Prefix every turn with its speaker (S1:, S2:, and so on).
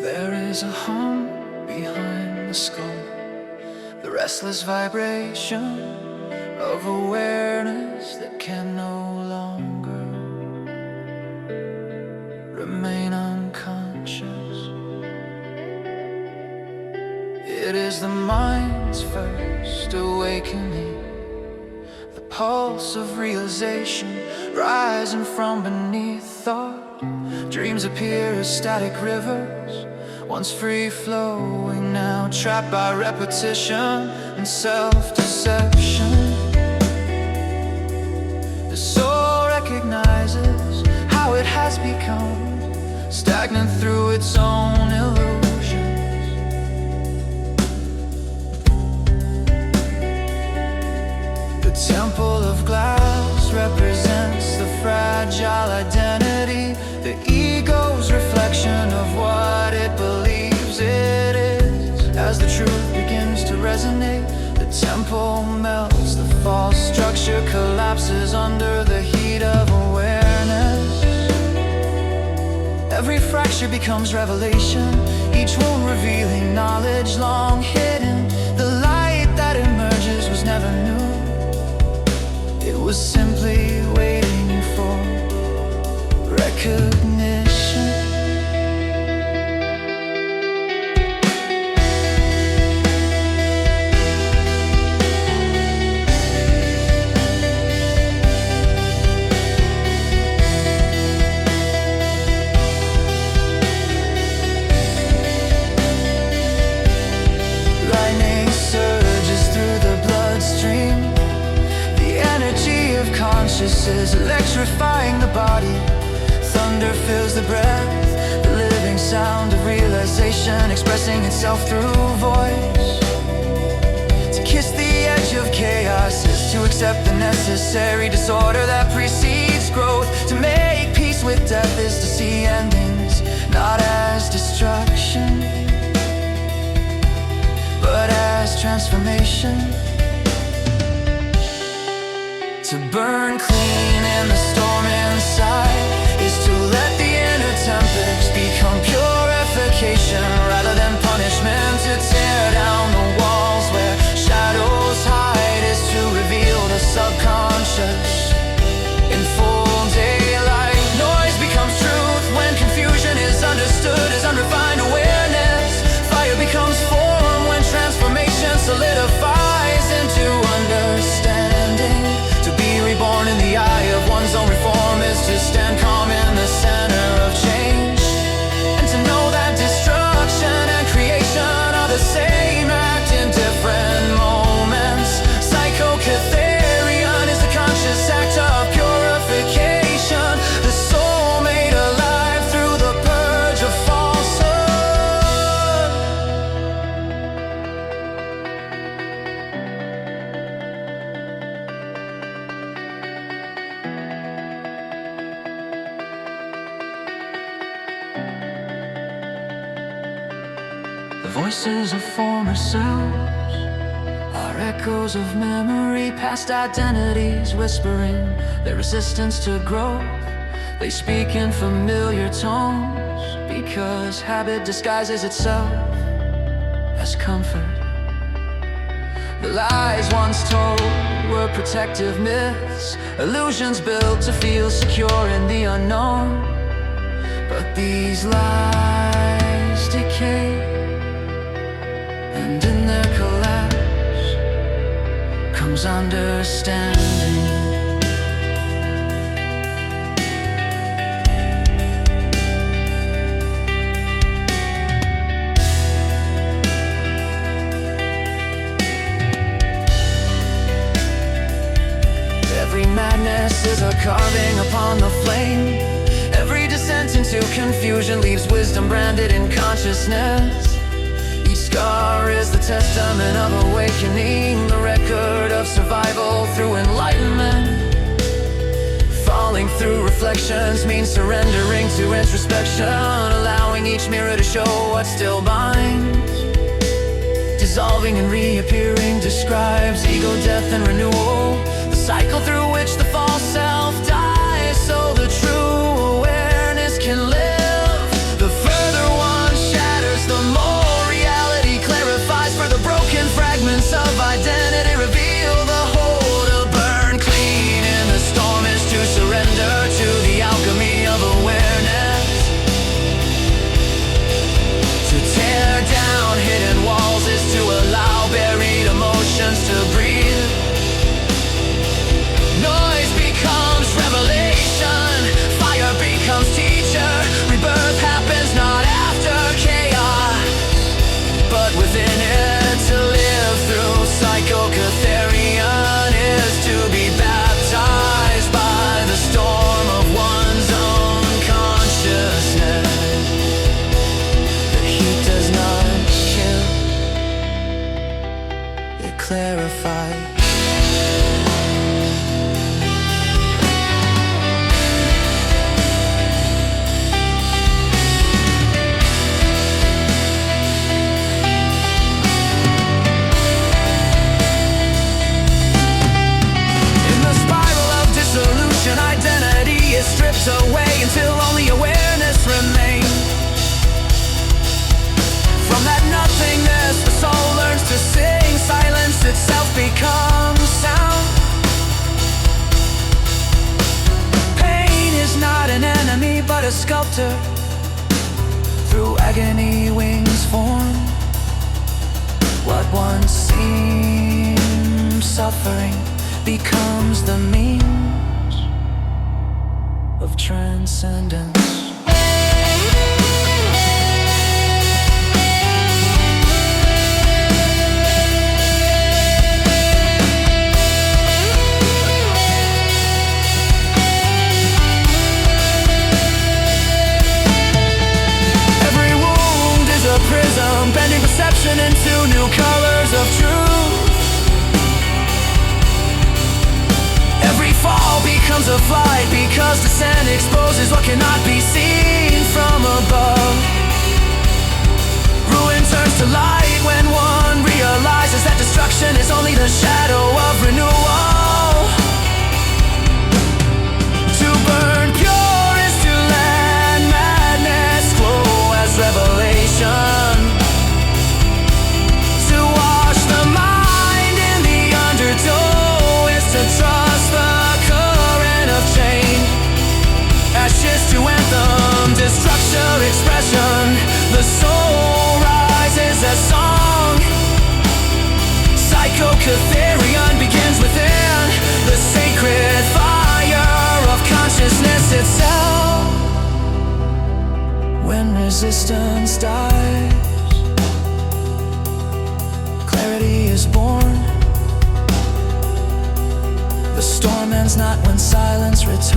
S1: There is a hum behind the skull, the restless vibration of awareness that can no longer remain unconscious. It is the mind's first awakening, the pulse of realization rising from beneath thought. Dreams appear as static rivers, once free-flowing, now trapped by repetition and self-deception. The soul recognizes how it has become stagnant through its own illusions. The temple of glass represents the fragile identity, the ego's reflection of what it believes it is. As the truth begins to resonate, the temple melts, the false structure collapses under the heat of awareness. Every fracture becomes revelation, each wound revealing knowledge long hidden. The light that emerges was never new, it was simply waiting for recognition. Lightning surges through the bloodstream, the energy of consciousness electrifying the body. Thunder fills the breath, the living sound of realization expressing itself through voice. To kiss the edge of chaos is to accept the necessary disorder that precedes growth. To make peace with death is to see endings not as destruction, but as transformation. To burn clean in the storm inside is to let the inner tempest become purification rather than punishment. To tear down the walls where shadows hide is to reveal the subconscious in full daylight. Noise becomes truth when confusion is understood as unrefined awareness. Fire becomes form when transformation solidifies into understanding. To be reborn in the eye of one's own reform is to stand calm in the center of change, and to know that destruction and creation are the same act in different moments. Psychokatharion is the conscious act of purification, the soul made alive through the purge of falsehood. The voices of former selves are echoes of memory, past identities whispering their resistance to growth. They speak in familiar tones because habit disguises itself as comfort. The lies once told were protective myths, illusions built to feel secure in the unknown. But these lies decay, and in their collapse comes understanding. Every madness is a carving upon the flame. Every descent into confusion leaves wisdom branded in consciousness. Each scar is the testament of awakening, the record of survival through enlightenment. Falling through reflections means surrendering to introspection, allowing each mirror to show what still binds. Dissolving and reappearing describes ego death and renewal, the cycle through which the false self dies so the true awareness can live. The further one shadow a sculptor through agony wings form what once seemed suffering becomes the means of transcendence. Bending perception into new colors of truth. Every fall becomes a flight because descent exposes what cannot be seen from above. Ruin turns to light when one realizes that destruction is only the shadow of renewal. To burn pure is to let madness flow as revelation. Trust the current of change. Ashes to anthem, destruction expression. The soul rises as song. Psychokatharion begins within the sacred fire of consciousness itself. When resistance dies, clarity is born. The storm ends not when silence returns.